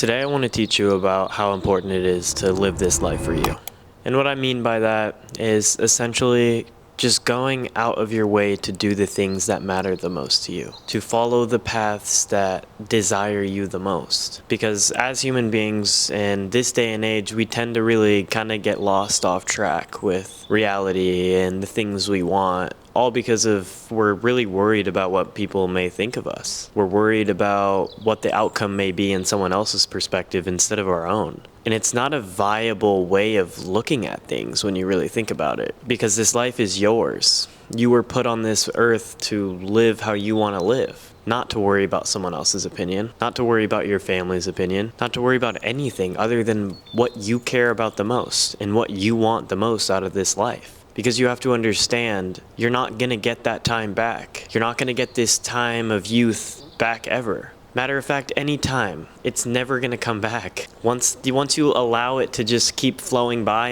Today I want to teach you about how important it is to live this life for you. And what I mean by that is essentially just going out of your way to do the things that matter the most to you, to follow the paths that desire you the most. Because as human beings in this day and age, we tend to really kind of get lost off track with reality and the things we want, all because of we're really worried about what people may think of us. We're worried about what the outcome may be in someone else's perspective instead of our own. And it's not a viable way of looking at things when you really think about it, because this life is yours. You were put on this earth to live how you want to live, not to worry about someone else's opinion, not to worry about your family's opinion, not to worry about anything other than what you care about the most and what you want the most out of this life. Because you have to understand, you're not going to get that time back. You're not going to get this time of youth back ever. Matter of fact, any time, it's never going to come back. Once you allow it to just keep flowing by,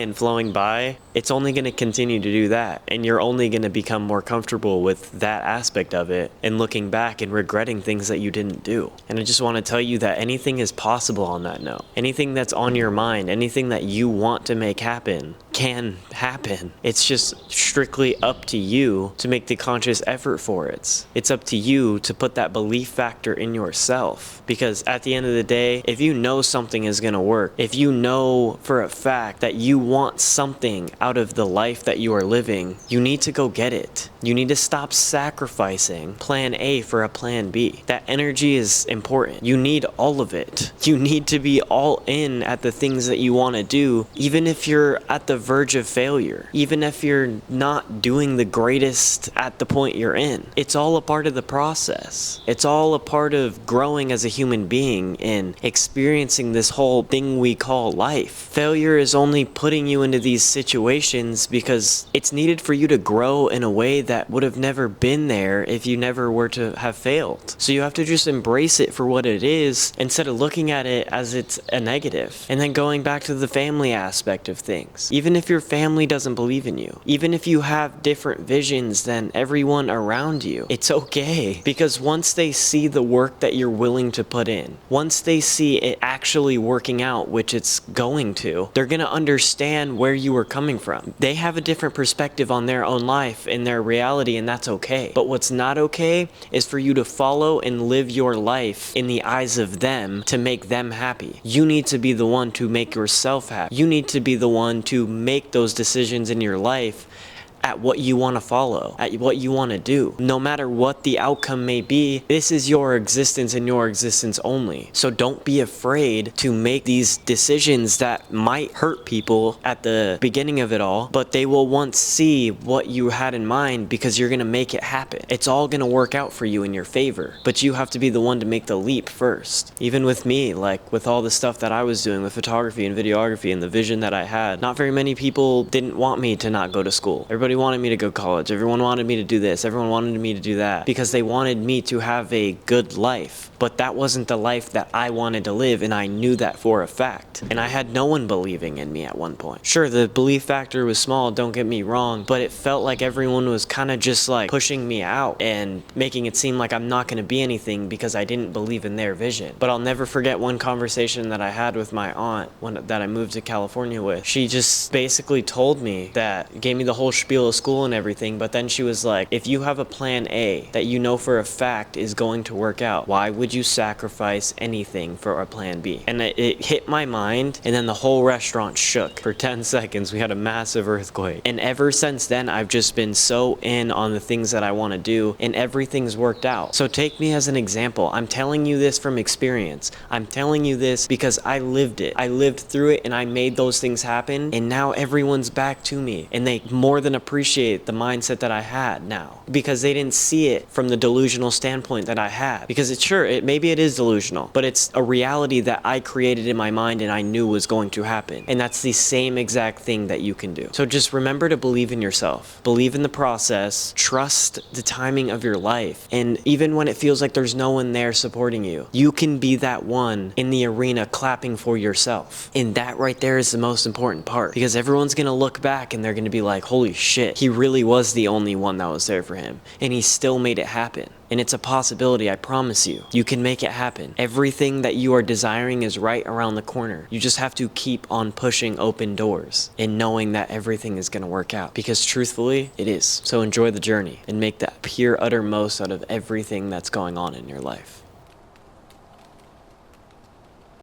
it's only going to continue to do that. And you're only going to become more comfortable with that aspect of it and looking back and regretting things that you didn't do. And I just want to tell you that anything is possible on that note. Anything that's on your mind, anything that you want to make happen, can happen. It's just strictly up to you to make the conscious effort for it. It's up to you to put that belief factor in yourself. Because at the end of the day, if you know something is going to work, if you know for a fact that you want something out of the life that you are living, you need to go get it. You need to stop sacrificing plan A for a plan B. That energy is important. You need all of it. You need to be all in at the things that you want to do, even if you're at the verge of failure, even if you're not doing the greatest at the point you're in. It's all a part of the process. It's all a part of growing as a human being and experiencing this whole thing we call life. Failure is only putting you into these situations because it's needed for you to grow in a way that would have never been there if you never were to have failed. So you have to just embrace it for what it is instead of looking at it as it's a negative. And then going back to the family aspect of things. Even if your family doesn't believe in you, even if you have different visions than everyone around you, it's okay. Because once they see the work that you're willing to put in, once they see it actually working out, which it's going to, they're going to understand where you were coming from. They have a different perspective on their own life and their reality, and that's okay. But what's not okay is for you to follow and live your life in the eyes of them to make them happy. You need to be the one to make yourself happy. You need to be the one to make those decisions in your life at what you want to follow, at what you want to do. No matter what the outcome may be, this is your existence and your existence only. So don't be afraid to make these decisions that might hurt people at the beginning of it all, but they will once see what you had in mind because you're going to make it happen. It's all going to work out for you in your favor, but you have to be the one to make the leap first. Even with me, like with all the stuff that I was doing with photography and videography and the vision that I had, not very many people didn't want me to not go to school. Everybody wanted me to go to college. Everyone wanted me to do this. Everyone wanted me to do that because they wanted me to have a good life. But that wasn't the life that I wanted to live, and I knew that for a fact. And I had no one believing in me at one point. Sure, the belief factor was small, don't get me wrong, but it felt like everyone was kind of just like pushing me out and making it seem like I'm not going to be anything because I didn't believe in their vision. But I'll never forget one conversation that I had with my aunt that I moved to California with. She just basically told me that, gave me the whole spiel of school and everything, but then she was like, if you have a plan A that you know for a fact is going to work out, why would you sacrifice anything for a plan B? And it hit my mind, and then the whole restaurant shook for 10 seconds. We had a massive earthquake. And ever since then, I've just been so in on the things that I want to do, and everything's worked out. So take me as an example. I'm telling you this from experience. I'm telling you this because I lived it. I lived through it, and I made those things happen, and now everyone's back to me, and they more than appreciate the mindset that I had now, because they didn't see it from the delusional standpoint that I had. Because maybe it is delusional, but it's a reality that I created in my mind and I knew was going to happen. And that's the same exact thing that you can do. So just remember to believe in yourself, believe in the process, trust the timing of your life. And even when it feels like there's no one there supporting you, you can be that one in the arena clapping for yourself. And that right there is the most important part, because everyone's going to look back and they're going to be like, holy shit, shit, he really was the only one that was there for him, and he still made it happen. And it's a possibility, I promise you. You can make it happen. Everything that you are desiring is right around the corner. You just have to keep on pushing open doors and knowing that everything is gonna work out. Because truthfully, it is. So enjoy the journey and make the pure utter most out of everything that's going on in your life.